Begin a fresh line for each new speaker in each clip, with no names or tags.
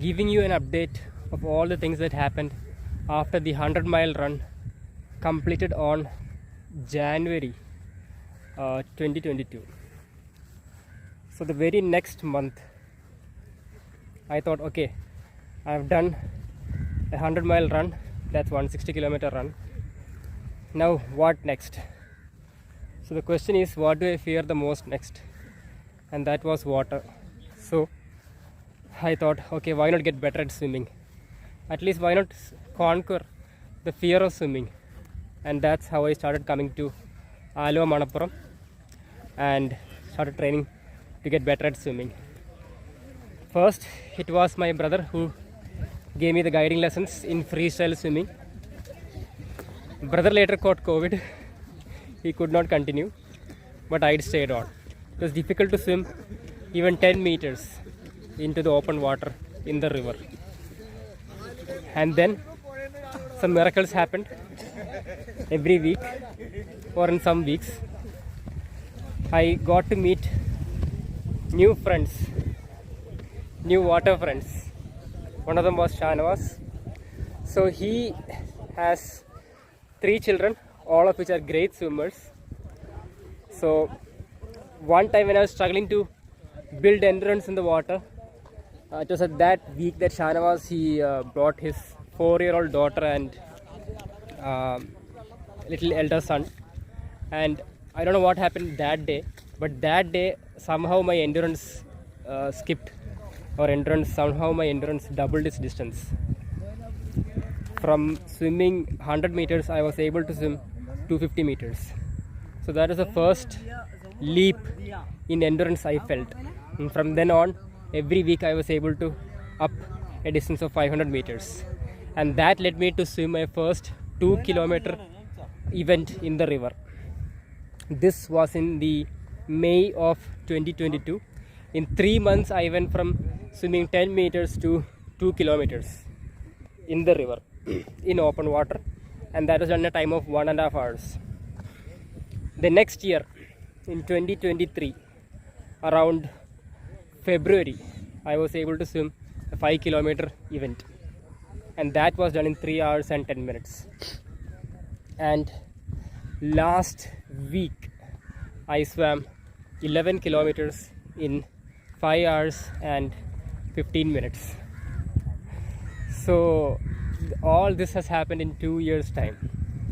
giving you an update of all the things that happened after the 100-mile run completed on January 2022. So the very next month I thought, okay, I've done a 100-mile run, that's 160-kilometer run. Now what next? So the question is, what do I fear the most next? And that was water. So I thought, okay, why not get better at swimming? At least why not conquer the fear of swimming? And that's how I started coming to Alua Manappuram and started training to get better at swimming. First, it was my brother who gave me the guiding lessons in freestyle swimming. Brother later caught COVID. He could not continue, but I stayed on. It was difficult to swim even 10 meters into the open water in the river. And then some miracles happened every week or in some weeks. I got to meet new friends, new water friends. One of them was Shanavas. So he has 3 children, all of which are great swimmers. So one time when I was struggling to build endurance in the water, it was at that week that Shanavas, he brought his 4-year-old daughter and little elder son. And I don't know what happened that day, but that day somehow my endurance skipped, or somehow my endurance doubled its distance. From swimming 100 meters, I was able to swim 250 meters. So that is the first leap in endurance I felt. And from then on, every week I was able to up a distance of 500 meters. And that led me to swim my first 2-kilometer event in the river. This was in the May of 2022. In 3 months, I went from swimming 10 meters to 2 kilometers in the river in open water, and that was done in a time of 1.5 hours. The next year, in 2023, around February, I was able to swim a 5-kilometer event, and that was done in 3 hours and 10 minutes. And last week, I swam 11 kilometers in 5 hours and 15 minutes. So all this has happened in 2 years' time,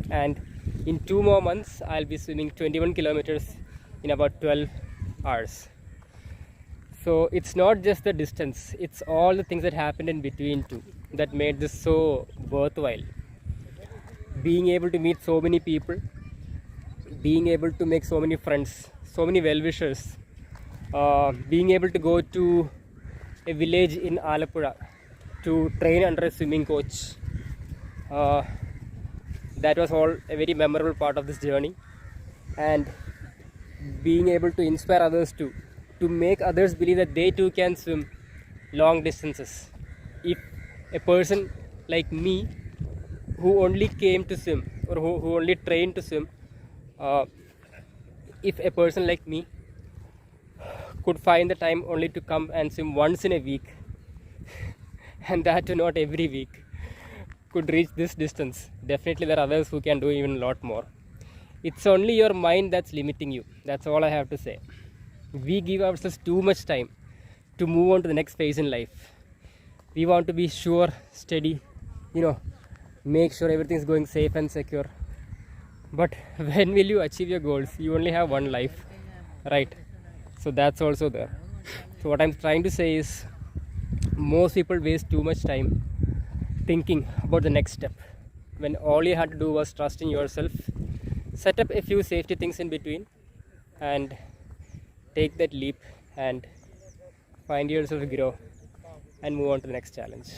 and in 2 more months I'll be swimming 21 kilometers in about 12 hours. So it's not just the distance, it's all the things that happened in between too that made this so worthwhile. Being able to meet so many people, being able to make so many friends, so many well-wishers, being able to go to a village in Alappuzha to train under a swimming coach. That was all a very memorable part of this journey. And being able to inspire others too, to make others believe that they too can swim long distances. If a person like me, who only came to swim, or who only trained to swim, if a person like me could find the time only to come and swim once in a week, and that too not every week, could reach this distance, definitely there are others who can do even a lot more. It's only your mind that's limiting you. That's all I have to say. We give ourselves too much time to move on to the next phase in life. We want to be sure, steady, make sure everything's going safe and secure. But when will you achieve your goals? You only have one life, right? So that's also there. So what I'm trying to say is, most people waste too much time thinking about the next step, when all you had to do was trust in yourself, set up a few safety things in between, and take that leap and find yourself grow and move on to the next challenge.